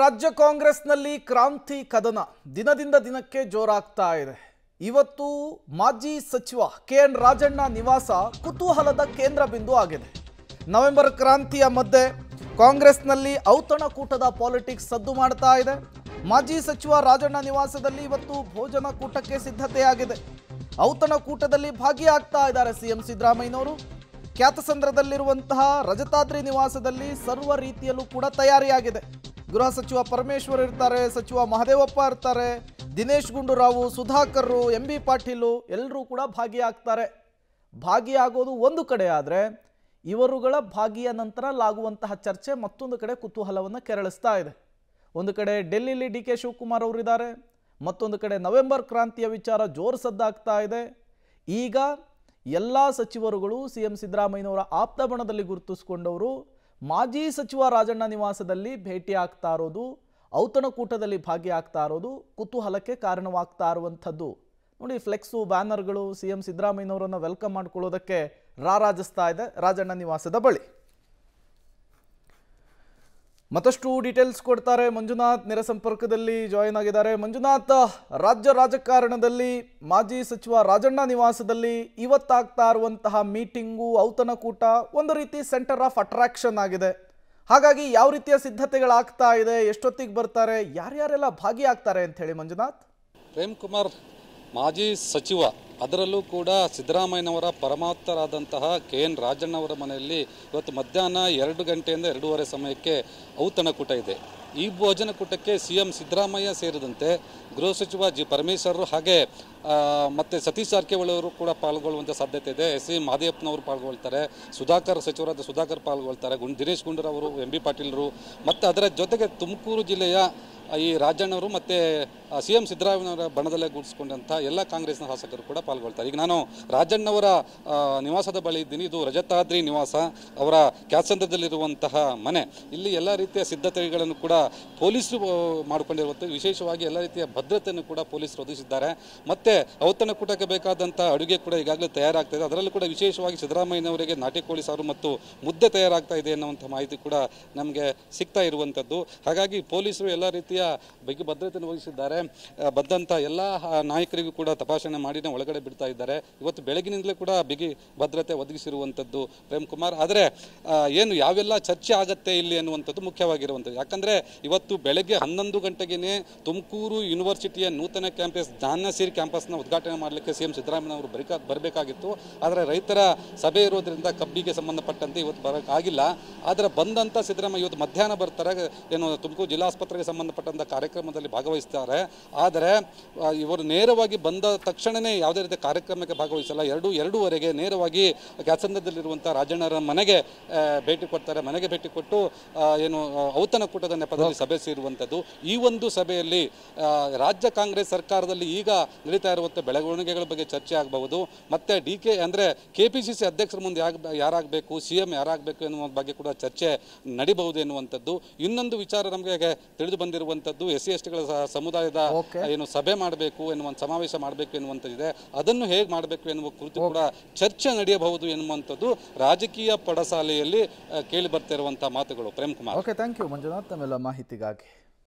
ರಾಜ್ಯ ಕಾಂಗ್ರೆಸ್ನಲ್ಲಿ ಕ್ರಾಂತಿ ಕದನ ದಿನದಿಂದ ದಿನಕ್ಕೆ ಜೋರಾಗ್ತಾ ಇದೆ. ಇವತ್ತು ಮಾಜಿ ಸಚಿವ ಕೆ.ಎನ್. ರಾಜಣ್ಣ ನಿವಾಸ ಕುತೂಹಲದ ಕೇಂದ್ರ ಬಿಂದು ಆಗಿದೆ. ನವೆಂಬರ್ ಕ್ರಾಂತಿಯ ಮಧ್ಯೆ ಕಾಂಗ್ರೆಸ್ನಲ್ಲಿ ಔತಣಕೂಟದ ಪಾಲಿಟಿಕ್ಸ್ ಸದ್ದು ಮಾಡ್ತಾ ಇದೆ. ಮಾಜಿ ಸಚಿವ ರಾಜಣ್ಣ ನಿವಾಸದಲ್ಲಿ ಇವತ್ತು ಭೋಜನ ಕೂಟಕ್ಕೆ ಸಿದ್ಧತೆಯಾಗಿದೆ. ಔತಣಕೂಟದಲ್ಲಿ ಭಾಗಿಯಾಗ್ತಾ ಇದ್ದಾರೆ ಸಿಎಂ ಸಿದ್ದರಾಮಯ್ಯನವರು. ಕ್ಯಾತಸಂದ್ರದಲ್ಲಿರುವಂತಹ ರಜತಾದ್ರಿ ನಿವಾಸದಲ್ಲಿ ಸರ್ವ ರೀತಿಯಲ್ಲೂ ಕೂಡ ತಯಾರಿಯಾಗಿದೆ. ಗೃಹ ಸಚಿವ ಪರಮೇಶ್ವರ್ ಇರ್ತಾರೆ, ಸಚಿವ ಮಹದೇವಪ್ಪ ಇರ್ತಾರೆ, ದಿನೇಶ್ ಗುಂಡೂರಾವ್, ಸುಧಾಕರ್, ಎಂ.ಬಿ. ಪಾಟೀಲ್ ಎಲ್ಲರೂ ಕೂಡ ಭಾಗಿಯಾಗ್ತಾರೆ. ಭಾಗಿಯಾಗೋದು ಒಂದು ಕಡೆ ಆದರೆ ಇವರುಗಳ ಭಾಗಿಯ ನಂತರ ಲಾಗುವಂತಹ ಚರ್ಚೆ ಮತ್ತೊಂದು ಕಡೆ ಕುತೂಹಲವನ್ನು ಕೆರಳಿಸ್ತಾ ಇದೆ. ಒಂದು ಕಡೆ ಡೆಲ್ಲಿಲಿ ಡಿ.ಕೆ. ಶಿವಕುಮಾರ್ ಅವರಿದ್ದಾರೆ, ಮತ್ತೊಂದು ಕಡೆ ನವೆಂಬರ್ ಕ್ರಾಂತಿಯ ವಿಚಾರ ಜೋರು ಸದ್ದಾಗ್ತಾ ಇದೆ. ಈಗ ಎಲ್ಲ ಸಚಿವರುಗಳು ಸಿಎಂ ಸಿದ್ದರಾಮಯ್ಯನವರ ಆಪ್ತ ಬಣದಲ್ಲಿ ಗುರುತಿಸಿಕೊಂಡವರು ಮಾಜಿ ಸಚಿವ ರಾಜಣ್ಣ ನಿವಾಸದಲ್ಲಿ ಭೇಟಿ ಆಗ್ತಾ ಇರೋದು, ಔತಣಕೂಟದಲ್ಲಿ ಭಾಗಿಯಾಗ್ತಾ ಇರೋದು ಕುತೂಹಲಕ್ಕೆ ಕಾರಣವಾಗ್ತಾ ಇರುವಂಥದ್ದು. ನೋಡಿ, ಫ್ಲೆಕ್ಸು ಬ್ಯಾನರ್ಗಳು ಸಿಎಂ ಸಿದ್ದರಾಮಯ್ಯನವರನ್ನು ವೆಲ್ಕಮ್ ಮಾಡ್ಕೊಳ್ಳೋದಕ್ಕೆ ರಾರಾಜಿಸ್ತಾ ಇದೆ ರಾಜಣ್ಣ ನಿವಾಸದ ಬಳಿ. ಮತ್ತಷ್ಟು ಡೀಟೇಲ್ಸ್ ಕೊಡ್ತಾರೆ ಮಂಜುನಾಥ್, ನೇರ ಸಂಪರ್ಕದಲ್ಲಿ ಜಾಯಿನ್ ಆಗಿದ್ದಾರೆ. ಮಂಜುನಾಥ್, ರಾಜ್ಯ ರಾಜಕಾರಣದಲ್ಲಿ ಮಾಜಿ ಸಚಿವ ರಾಜಣ್ಣ ನಿವಾಸದಲ್ಲಿ ಇವತ್ತಾಗ್ತಾ ಇರುವಂತಹ ಮೀಟಿಂಗು, ಔತಣಕೂಟ ಒಂದು ರೀತಿ ಸೆಂಟರ್ ಆಫ್ ಅಟ್ರಾಕ್ಷನ್ ಆಗಿದೆ. ಹಾಗಾಗಿ ಯಾವ ರೀತಿಯ ಸಿದ್ಧತೆಗಳಾಗ್ತಾ ಇದೆ, ಎಷ್ಟೊತ್ತಿಗೆ ಬರ್ತಾರೆ, ಯಾರ್ಯಾರೆಲ್ಲ ಭಾಗಿಯಾಗ್ತಾರೆ ಅಂತ ಹೇಳಿ ಮಂಜುನಾಥ್? ಪ್ರೇಮ್ ಕುಮಾರ್, ಮಾಜಿ ಸಚಿವ, ಅದರಲ್ಲೂ ಕೂಡ ಸಿದ್ದರಾಮಯ್ಯನವರ ಪರಮಾಪ್ತರಾದಂತಹ ಕೆ.ಎನ್. ರಾಜಣ್ಣವರ ಮನೆಯಲ್ಲಿ ಇವತ್ತು ಮಧ್ಯಾಹ್ನ 2 ಗಂಟೆಯಿಂದ 2:30 ಸಮಯಕ್ಕೆ ಔತಣಕೂಟ ಇದೆ. ಈ ಭೋಜನ ಕೂಟಕ್ಕೆ ಸಿಎಂ ಸಿದ್ದರಾಮಯ್ಯ ಸೇರಿದಂತೆ ಗೃಹ ಸಚಿವ ಜಿ ಪರಮೇಶ್ವರ್ ಹಾಗೆ ಮತ್ತು ಸತೀಶ್ ಜಾರಕಿಹೊಳಿ ಅವರು ಕೂಡ ಪಾಲ್ಗೊಳ್ಳುವಂಥ ಸಾಧ್ಯತೆ ಇದೆ. ಎಸ್.ಸಿ. ಮಹದೇವಪ್ಪನವರು ಪಾಲ್ಗೊಳ್ತಾರೆ, ಸುಧಾಕರ್ ಸಚಿವರಾದ ಸುಧಾಕರ್ ಪಾಲ್ಗೊಳ್ತಾರೆ, ದಿನೇಶ್ ಗುಂಡೂರಾವ್ ಅವರು, ಎಂ.ಬಿ. ಪಾಟೀಲ್ರು, ಮತ್ತು ಅದರ ಜೊತೆಗೆ ತುಮಕೂರು ಜಿಲ್ಲೆಯ ಈ ರಾಜಣ್ಣವರು ಮತ್ತು ಸಿಎಂ ಸಿದ್ದರಾಮಯ್ಯನವರ ಬಣದಲ್ಲೇ ಗೂಡಿಸ್ಕೊಂಡಂಥ ಎಲ್ಲ ಕಾಂಗ್ರೆಸ್ನ ಶಾಸಕರು ಕೂಡ ಪಾಲ್ಗೊಳ್ತಾರೆ. ಈಗ ನಾನು ರಾಜಣ್ಣವರ ನಿವಾಸದ ಬಳಿ ಇದ್ದೀನಿ. ಇದು ರಜತಾದ್ರಿ ನಿವಾಸ, ಅವರ ಕ್ಯಾತ್ಸಂದ್ರದಲ್ಲಿರುವಂತಹ ಮನೆ. ಇಲ್ಲಿ ಎಲ್ಲ ರೀತಿಯ ಸಿದ್ಧತೆಗಳನ್ನು ಕೂಡ ಪೊಲೀಸರು ಮಾಡಿಕೊಂಡಿರುವಂಥದ್ದು. ವಿಶೇಷವಾಗಿ ಎಲ್ಲ ರೀತಿಯ ಭದ್ರತೆಯನ್ನು ಕೂಡ ಪೊಲೀಸರು ಒದಗಿಸಿದ್ದಾರೆ. ಮತ್ತು ಔತಣಕೂಟಕ್ಕೆ ಬೇಕಾದಂಥ ಅಡುಗೆ ಕೂಡ ಈಗಾಗಲೇ ತಯಾರಾಗ್ತಾ ಇದೆ. ಅದರಲ್ಲೂ ಕೂಡ ವಿಶೇಷವಾಗಿ ಸಿದ್ದರಾಮಯ್ಯನವರಿಗೆ ನಾಟಿ ಕೋಳಿ ಸಾರು ಮತ್ತು ಮುದ್ದೆ ತಯಾರಾಗ್ತಾ ಇದೆ ಅನ್ನುವಂಥ ಮಾಹಿತಿ ಕೂಡ ನಮಗೆ ಸಿಗ್ತಾ ಇರುವಂಥದ್ದು. ಹಾಗಾಗಿ ಪೊಲೀಸರು ಎಲ್ಲ ರೀತಿಯ ಬಿಗಿ ಭದ್ರತೆಯನ್ನು ವಹಿಸಿದ್ದಾರೆ. ಬಂದಂಥ ಎಲ್ಲ ನಾಯಕರಿಗೂ ಕೂಡ ತಪಾಸಣೆ ಮಾಡಿನೇ ಒಳಗಡೆ ಬಿಡ್ತಾ ಇದ್ದಾರೆ. ಇವತ್ತು ಬೆಳಗಿನಿಂದಲೇ ಕೂಡ ಬಿಗಿ ಭದ್ರತೆ ಒದಗಿಸಿರುವಂಥದ್ದು ಪ್ರೇಮ್ ಕುಮಾರ್. ಆದರೆ ಏನು ಯಾವೆಲ್ಲ ಚರ್ಚೆ ಆಗುತ್ತೆ ಇಲ್ಲಿ ಅನ್ನುವಂಥದ್ದು ಮುಖ್ಯವಾಗಿರುವಂಥದ್ದು. ಯಾಕಂದರೆ ಇವತ್ತು ಬೆಳಗ್ಗೆ 11 ಗಂಟೆಗೇ ತುಮಕೂರು ಯೂನಿವರ್ಸಿಟಿಯ ನೂತನ ಕ್ಯಾಂಪಸ್ ಜ್ಞಾನಸಿರಿ ಕ್ಯಾಂಪಸ್ನ ಉದ್ಘಾಟನೆ ಮಾಡಲಿಕ್ಕೆ ಸಿಎಂ ಸಿದ್ದರಾಮಯ್ಯನವರು ಬರಬೇಕಾಗಿತ್ತು. ಆದರೆ ರೈತರ ಸಭೆ ಇರೋದ್ರಿಂದ ಕಬ್ಬಿಗೆ ಸಂಬಂಧಪಟ್ಟಂತೆ ಇವತ್ತು ಬರೋಕ್ಕಾಗಿಲ್ಲ. ಆದರೆ ಬಂದಂಥ ಸಿದ್ದರಾಮಯ್ಯ ಇವತ್ತು ಮಧ್ಯಾಹ್ನ ಬರ್ತಾರೆ. ಏನು ತುಮಕೂರು ಜಿಲ್ಲಾಸ್ಪತ್ರೆಗೆ ಸಂಬಂಧಪಟ್ಟಂಥ ಕಾರ್ಯಕ್ರಮದಲ್ಲಿ ಭಾಗವಹಿಸ್ತಾರೆ. ಆದರೆ ಇವರು ನೇರವಾಗಿ ಬಂದ ತಕ್ಷಣವೇ ಯಾವುದೇ ರೀತಿಯ ಕಾರ್ಯಕ್ರಮಕ್ಕೆ ಭಾಗವಹಿಸಲ್ಲ. 2:30 ನೇರವಾಗಿ ಕ್ಯಾತ್ಸಂದ್ರದಲ್ಲಿರುವಂಥ ರಾಜಣ್ಣರ ಮನೆಗೆ ಭೇಟಿ ಕೊಡ್ತಾರೆ. ಮನೆಗೆ ಭೇಟಿ ಕೊಟ್ಟು ಏನು ಔತಣಕೂಟದ ನೆಪದಲ್ಲಿ ಸಭೆ ಸೇರುವಂಥದ್ದು. ಈ ಒಂದು ಸಭೆಯಲ್ಲಿ ರಾಜ್ಯ ಕಾಂಗ್ರೆಸ್ ಸರ್ಕಾರದಲ್ಲಿ ಈಗ ನಡೀತಾ ಇರುವಂಥ ಬೆಳವಣಿಗೆಗಳ ಬಗ್ಗೆ ಚರ್ಚೆ ಆಗಬಹುದು. ಮತ್ತು ಡಿ.ಕೆ. ಅಂದರೆ KPCC ಅಧ್ಯಕ್ಷರ ಮುಂದೆ ಯಾರಾಗಬೇಕು, CM ಯಾರಾಗಬೇಕು ಎನ್ನುವ ಬಗ್ಗೆ ಕೂಡ ಚರ್ಚೆ ನಡೀಬಹುದು ಎನ್ನುವಂಥದ್ದು. ಇನ್ನೊಂದು ವಿಚಾರ ನಮಗೆ ತಿಳಿದು ಬಂದಿರುವಂಥದ್ದು, SC/STಗಳ ಸಮುದಾಯದ ಏನು ಸಭೆ ಮಾಡಬೇಕು ಎನ್ನುವಂಥ, ಸಮಾವೇಶ ಮಾಡಬೇಕು ಎನ್ನುವಂಥದ್ದಿದೆ. ಅದನ್ನು ಹೇಗೆ ಮಾಡಬೇಕು ಎನ್ನುವ ಕುರಿತು ಕೂಡ ಚರ್ಚೆ ನಡೆಯಬಹುದು ಎನ್ನುವಂಥದ್ದು ರಾಜಕೀಯ ಪಡಸಾಲೆಯಲ್ಲಿ ಕೇಳಿ ಬರ್ತಾ ಇರುವಂತಹ ಮಾತುಗಳು. Prem Kumar, okay, thank you Manjunath ತಮ್ಮೆಲ್ಲ ಮಾಹಿತಿಗಾಗಿ.